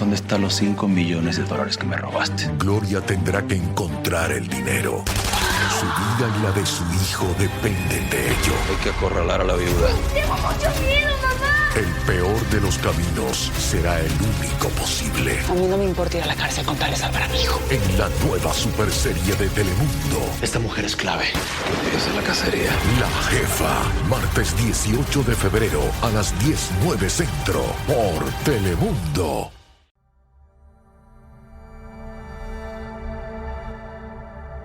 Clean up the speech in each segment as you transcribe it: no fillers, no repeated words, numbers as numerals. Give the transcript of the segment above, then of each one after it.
¿Dónde están los 5 millones de dólares que me robaste? Gloria tendrá que encontrar el dinero. Su vida y la de su hijo dependen de ello. Hay que acorralar a la viuda. ¡Tengo mucho miedo, mamá! El peor de los caminos será el único posible. A mí no me importa ir a la cárcel con tal de salvar a mi hijo. En la nueva superserie de Telemundo, Esta mujer es clave. Que empiece la cacería. La Jefa. Martes 18 de febrero a las 10:09 Centro por Telemundo.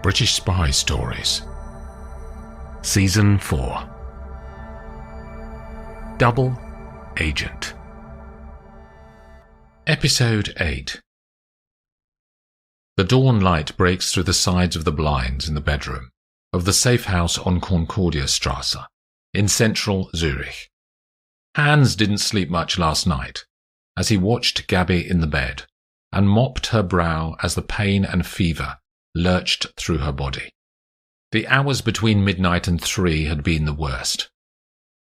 British Spy Stories Season 4 Double Agent Episode 8 The dawn light breaks through the sides of the blinds in the bedroom of the safe house on Concordiastrasse in central Zurich. Hans didn't sleep much last night as he watched Gabby in the bed and mopped her brow as the pain and fever lurched through her body. The hours between midnight and 3 had been the worst.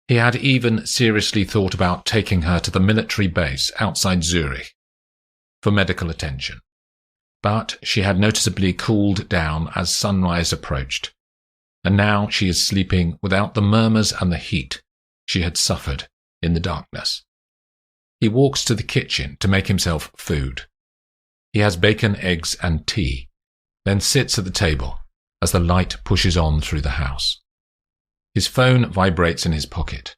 He had even seriously thought about taking her to the military base outside Zurich for medical attention. But she had noticeably cooled down as sunrise approached, and now she is sleeping without the murmurs and the heat she had suffered in the darkness. He walks to the kitchen to make himself food. He has bacon, eggs, and tea, then sits at the table as the light pushes on through the house. His phone vibrates in his pocket.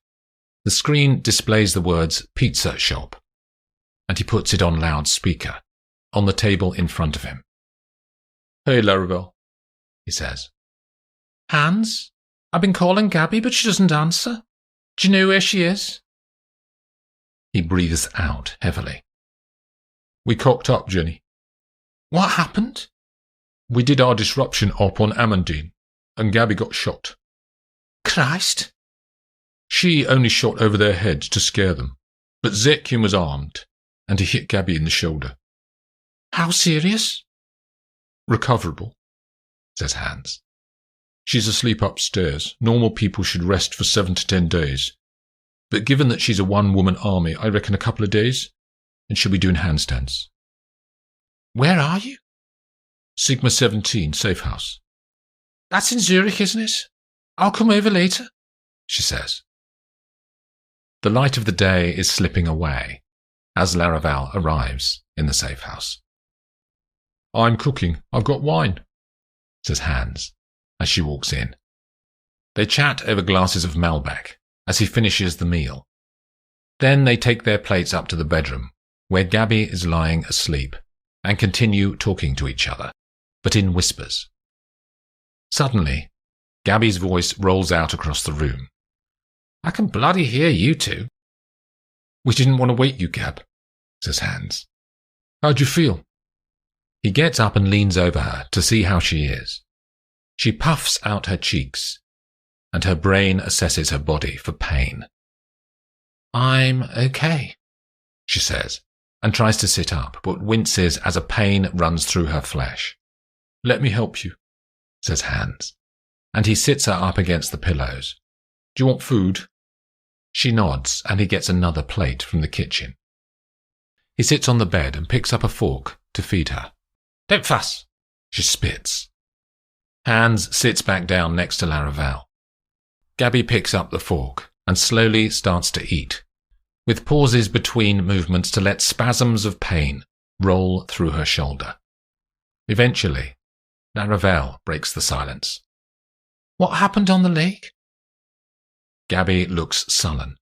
The screen displays the words pizza shop, and he puts it on loudspeaker on the table in front of him. "Hey, Laravel," he says. "Hans, I've been calling Gabby, but she doesn't answer. Do you know where she is?" He breathes out heavily. "We cocked up, Jenny." "What happened?" "We did our disruption op on Amandine, and Gabby got shot." "Christ." "She only shot over their heads to scare them, but Zetkin was armed, and he hit Gabby in the shoulder." "How serious?" "Recoverable," says Hans. "She's asleep upstairs. Normal people should rest for 7 to 10 days. But given that she's a one-woman army, I reckon a couple of days, and she'll be doing handstands." "Where are you?" "Sigma 17, safe house." "That's in Zurich, isn't it? I'll come over later," she says. The light of the day is slipping away as Laravel arrives in the safe house. "I'm cooking. I've got wine," says Hans as she walks in. They chat over glasses of Malbec as he finishes the meal. Then they take their plates up to the bedroom where Gabby is lying asleep and continue talking to each other, but in whispers. Suddenly, Gabby's voice rolls out across the room. "I can bloody hear you two." "We didn't want to wake you, Gab," says Hans. "How'd you feel?" He gets up and leans over her to see how she is. She puffs out her cheeks, and her brain assesses her body for pain. "I'm okay," she says, and tries to sit up, but winces as a pain runs through her flesh. "Let me help you," says Hans, and he sits her up against the pillows. "Do you want food?" She nods, and he gets another plate from the kitchen. He sits on the bed and picks up a fork to feed her. "Don't fuss," she spits. Hans sits back down next to Laravel. Gabby picks up the fork and slowly starts to eat, with pauses between movements to let spasms of pain roll through her shoulder. Eventually, Laravel breaks the silence. "What happened on the lake?" Gabby looks sullen.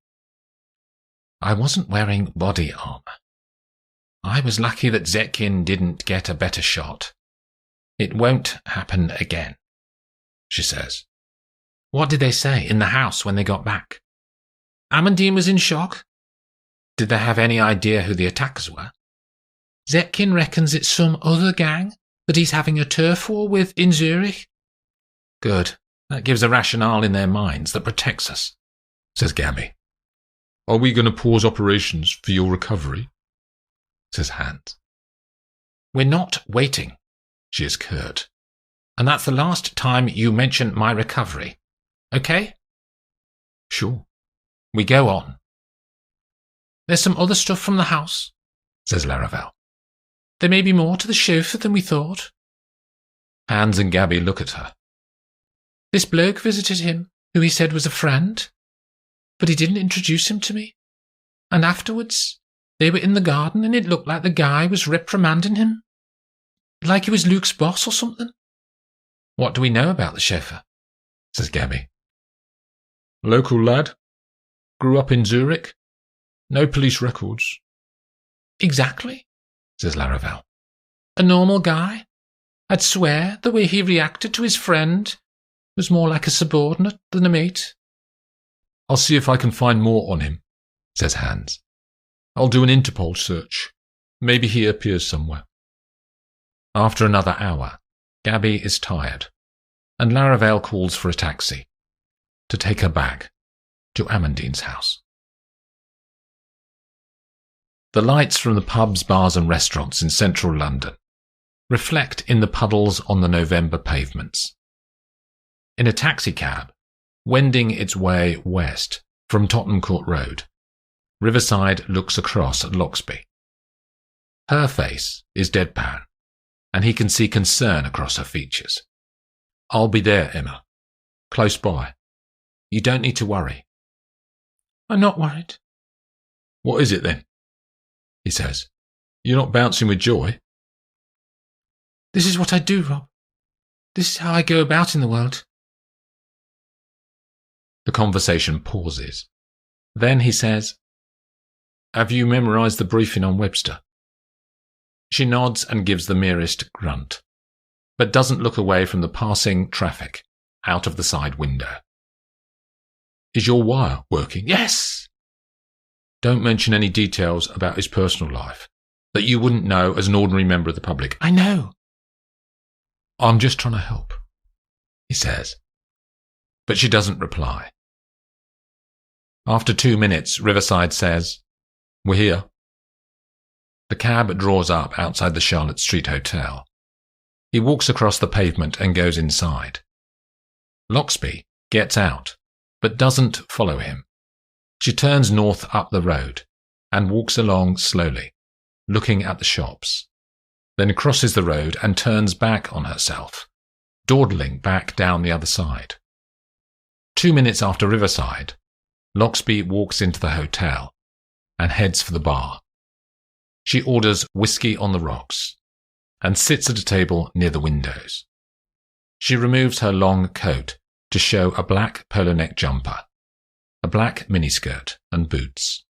"I wasn't wearing body armor. I was lucky that Zetkin didn't get a better shot. It won't happen again," she says. "What did they say in the house when they got back?" "Amandine was in shock." "Did they have any idea who the attackers were?" "Zetkin reckons it's some other gang that he's having a turf war with in Zurich." "Good. That gives a rationale in their minds that protects us," says Gabby. "Are we going to pause operations for your recovery?" says Hans. "We're not waiting," she is curt. "And that's the last time you mention my recovery. Okay?" "Sure." We go on. "There's some other stuff from the house," says Laravel. There may be more to the chauffeur than we thought. Hans and Gabby look at her. This bloke visited him, who he said was a friend, but he didn't introduce him to me. And afterwards, they were in the garden and it looked like the guy was reprimanding him. Like he was Luke's boss or something. What do we know about the chauffeur? Says Gabby. Local lad. Grew up in Zurich. No police records. Exactly, says Laravel. A normal guy. I'd swear the way he reacted to his friend was more like a subordinate than a mate. I'll see if I can find more on him, says Hans. I'll do an Interpol search. Maybe he appears somewhere. After another hour, Gabby is tired, and Laravel calls for a taxi to take her back to Amandine's house. The lights from the pubs, bars and restaurants in central London reflect in the puddles on the November pavements. In a taxicab, wending its way west from Tottenham Court Road, Riverside looks across at Loxby. Her face is deadpan, and he can see concern across her features. I'll be there, Emma. Close by. You don't need to worry. I'm not worried. What is it then? He says. You're not bouncing with joy. This is what I do, Rob. This is how I go about in the world. The conversation pauses. Then he says, Have you memorized the briefing on Webster? She nods and gives the merest grunt, but doesn't look away from the passing traffic out of the side window. Is your wire working? Yes! Don't mention any details about his personal life that you wouldn't know as an ordinary member of the public. I know. I'm just trying to help, he says. But she doesn't reply. After 2 minutes, Riverside says, We're here. The cab draws up outside the Charlotte Street Hotel. He walks across the pavement and goes inside. Loxby gets out, but doesn't follow him. She turns north up the road and walks along slowly, looking at the shops, then crosses the road and turns back on herself, dawdling back down the other side. 2 minutes after Riverside, Loxby walks into the hotel and heads for the bar. She orders whiskey on the rocks and sits at a table near the windows. She removes her long coat to show a black polo neck jumper, a black miniskirt and boots.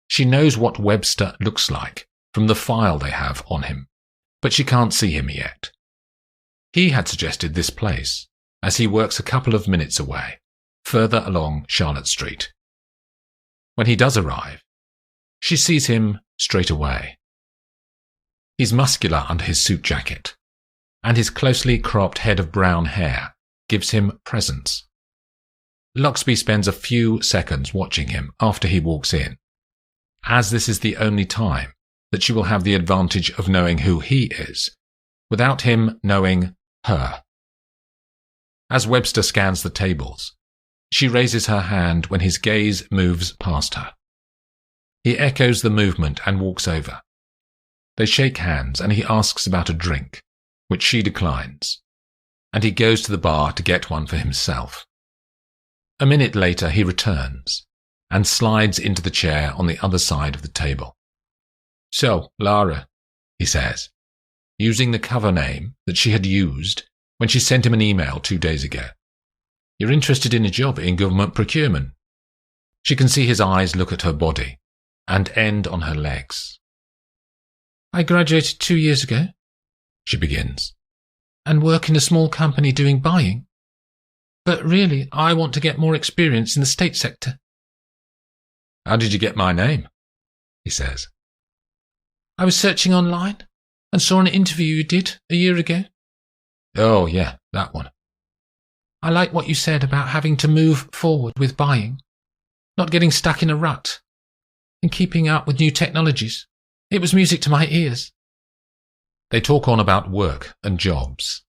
She knows what Webster looks like from the file they have on him, but she can't see him yet. He had suggested this place, as he works a couple of minutes away, further along Charlotte Street. When he does arrive, she sees him straight away. He's muscular under his suit jacket, and his closely cropped head of brown hair gives him presence. Loxby spends a few seconds watching him after he walks in, as this is the only time that she will have the advantage of knowing who he is, without him knowing her. As Webster scans the tables, she raises her hand when his gaze moves past her. He echoes the movement and walks over. They shake hands and he asks about a drink, which she declines, and he goes to the bar to get one for himself. A minute later he returns and slides into the chair on the other side of the table. So, Lara, he says, using the cover name that she had used when she sent him an email 2 days ago. You're interested in a job in government procurement. She can see his eyes look at her body and end on her legs. I graduated 2 years ago, she begins, and work in a small company doing buying. But really, I want to get more experience in the state sector. How did you get my name? He says. I was searching online and saw an interview you did a year ago. Oh, yeah, that one. I like what you said about having to move forward with buying, not getting stuck in a rut, and keeping up with new technologies. It was music to my ears. They talk on about work and jobs.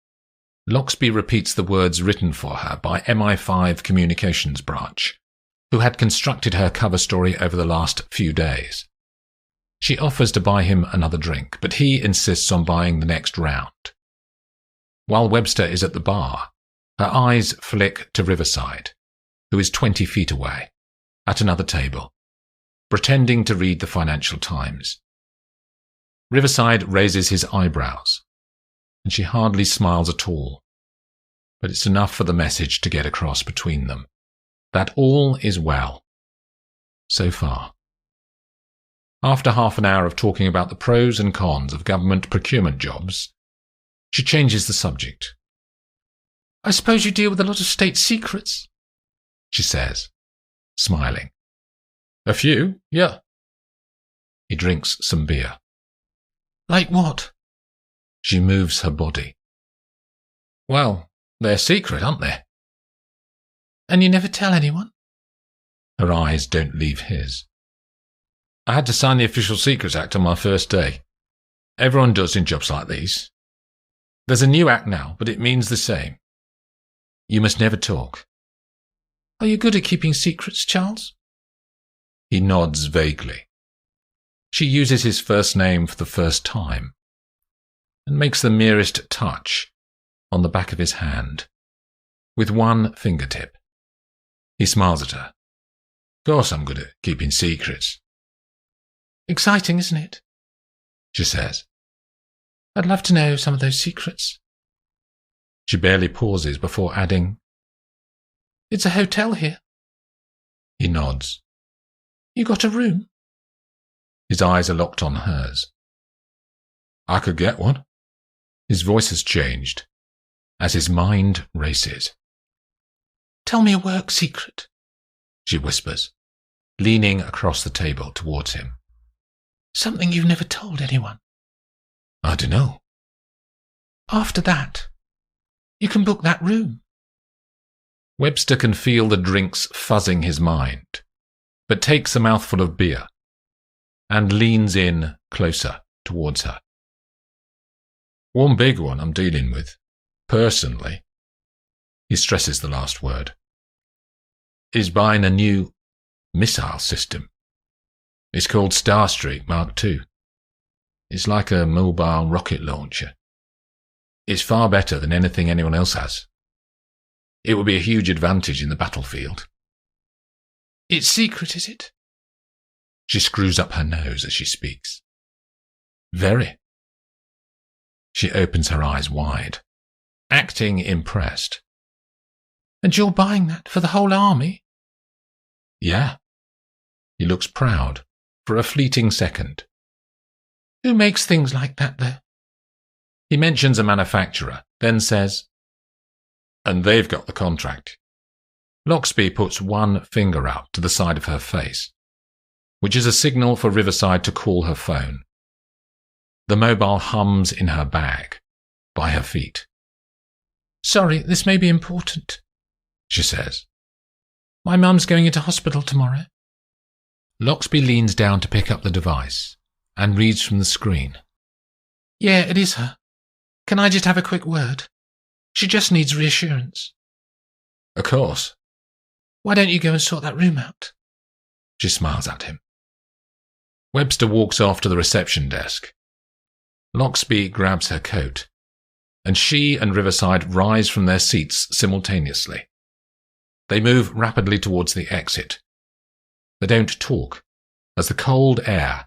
Loxby repeats the words written for her by MI5 Communications Branch, who had constructed her cover story over the last few days. She offers to buy him another drink, but he insists on buying the next round. While Webster is at the bar, her eyes flick to Riverside, who is 20 feet away, at another table, pretending to read the Financial Times. Riverside raises his eyebrows, and she hardly smiles at all, but it's enough for the message to get across between them, that all is well, so far. After half an hour of talking about the pros and cons of government procurement jobs, she changes the subject. I suppose you deal with a lot of state secrets, she says, smiling. A few, yeah. He drinks some beer. Like what? She moves her body. Well, they're secret, aren't they? And you never tell anyone? Her eyes don't leave his. I had to sign the Official Secrets Act on my first day. Everyone does in jobs like these. There's a new act now, but it means the same. You must never talk. Are you good at keeping secrets, Charles? He nods vaguely. She uses his first name for the first time and makes the merest touch on the back of his hand with one fingertip. He smiles at her. Of course I'm good at keeping secrets. Exciting, isn't it? She says. I'd love to know some of those secrets. She barely pauses before adding, It's a hotel here. He nods. You got a room? His eyes are locked on hers. I could get one. His voice has changed as his mind races. Tell me a work secret, she whispers, leaning across the table towards him. Something you've never told anyone. I don't know. After that, you can book that room. Webster can feel the drinks fuzzing his mind, but takes a mouthful of beer and leans in closer towards her. One big one I'm dealing with, personally, he stresses the last word, is buying a new missile system. It's called Starstreak Mark II. It's like a mobile rocket launcher. It's far better than anything anyone else has. It would be a huge advantage in the battlefield. It's secret, is it? She screws up her nose as she speaks. Very. She opens her eyes wide, acting impressed. And you're buying that for the whole army? Yeah. He looks proud for a fleeting second. Who makes things like that, though? He mentions a manufacturer, then says, and they've got the contract. Loxby puts one finger up to the side of her face, which is a signal for Riverside to call her phone. The mobile hums in her bag, by her feet. Sorry, this may be important, she says. My mum's going into hospital tomorrow. Loxby leans down to pick up the device and reads from the screen. Yeah, it is her. Can I just have a quick word? She just needs reassurance. Of course. Why don't you go and sort that room out? She smiles at him. Webster walks off to the reception desk. Loxby grabs her coat, and she and Riverside rise from their seats simultaneously. They move rapidly towards the exit. They don't talk, as the cold air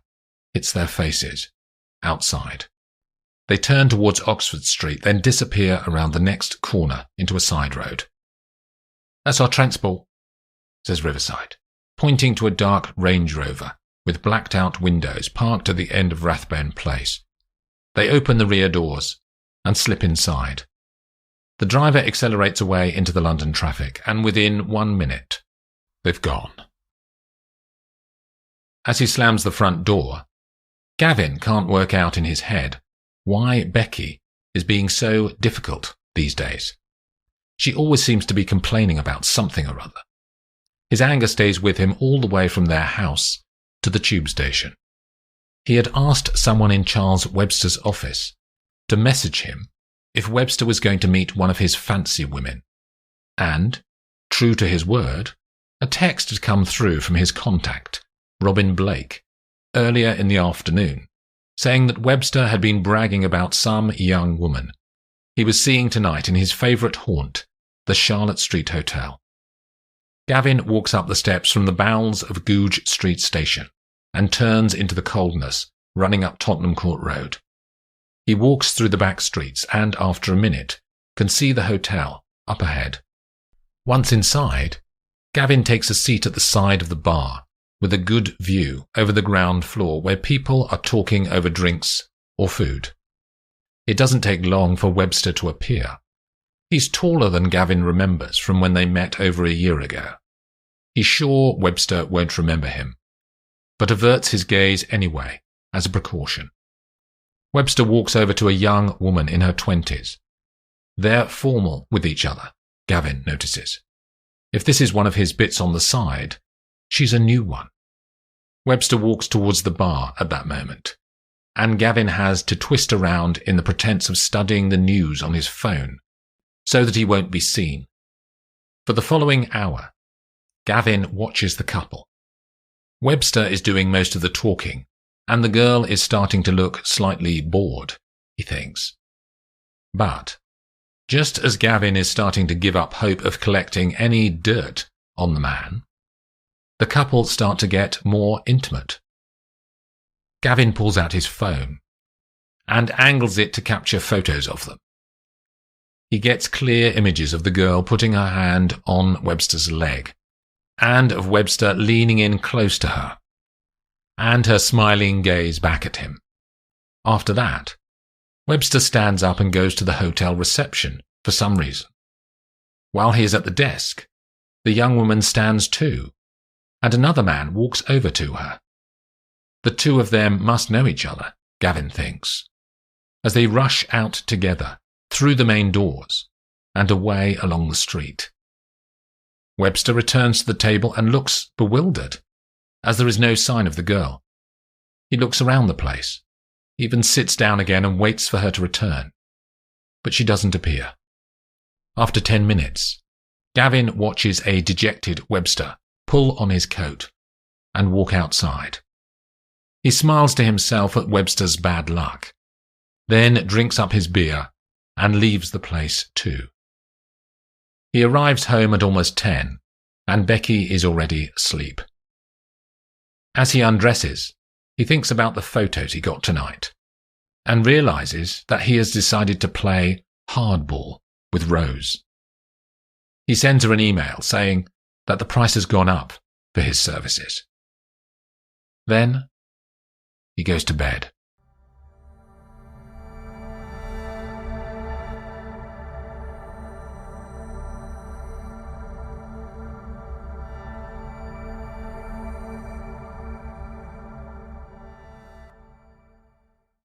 hits their faces, outside. They turn towards Oxford Street, then disappear around the next corner into a side road. That's our transport, says Riverside, pointing to a dark Range Rover with blacked-out windows parked at the end of Rathbone Place. They open the rear doors and slip inside. The driver accelerates away into the London traffic, and within 1 minute, they've gone. As he slams the front door, Gavin can't work out in his head why Becky is being so difficult these days. She always seems to be complaining about something or other. His anger stays with him all the way from their house to the tube station. He had asked someone in Charles Webster's office to message him if Webster was going to meet one of his fancy women. And, true to his word, a text had come through from his contact, Robin Blake, earlier in the afternoon, saying that Webster had been bragging about some young woman he was seeing tonight in his favourite haunt, the Charlotte Street Hotel. Gavin walks up the steps from the bowels of Goodge Street Station and turns into the coldness, running up Tottenham Court Road. He walks through the back streets and, after a minute, can see the hotel up ahead. Once inside, Gavin takes a seat at the side of the bar with a good view over the ground floor where people are talking over drinks or food. It doesn't take long for Webster to appear. He's taller than Gavin remembers from when they met over a year ago. He's sure Webster won't remember him, but averts his gaze anyway, as a precaution. Webster walks over to a young woman in her 20s. They're formal with each other, Gavin notices. If this is one of his bits on the side, she's a new one. Webster walks towards the bar at that moment, and Gavin has to twist around in the pretense of studying the news on his phone, so that he won't be seen. For the following hour, Gavin watches the couple. Webster is doing most of the talking, and the girl is starting to look slightly bored, he thinks. But, just as Gavin is starting to give up hope of collecting any dirt on the man, the couple start to get more intimate. Gavin pulls out his phone and angles it to capture photos of them. He gets clear images of the girl putting her hand on Webster's leg, and of Webster leaning in close to her, and her smiling gaze back at him. After that, Webster stands up and goes to the hotel reception for some reason. While he is at the desk, the young woman stands too, and another man walks over to her. The two of them must know each other, Gavin thinks, as they rush out together through the main doors and away along the street. Webster returns to the table and looks bewildered, as there is no sign of the girl. He looks around the place, even sits down again and waits for her to return. But she doesn't appear. After 10 minutes, Gavin watches a dejected Webster pull on his coat and walk outside. He smiles to himself at Webster's bad luck, then drinks up his beer and leaves the place too. He arrives home at almost 10, and Becky is already asleep. As he undresses, he thinks about the photos he got tonight, and realizes that he has decided to play hardball with Rose. He sends her an email saying that the price has gone up for his services. Then he goes to bed.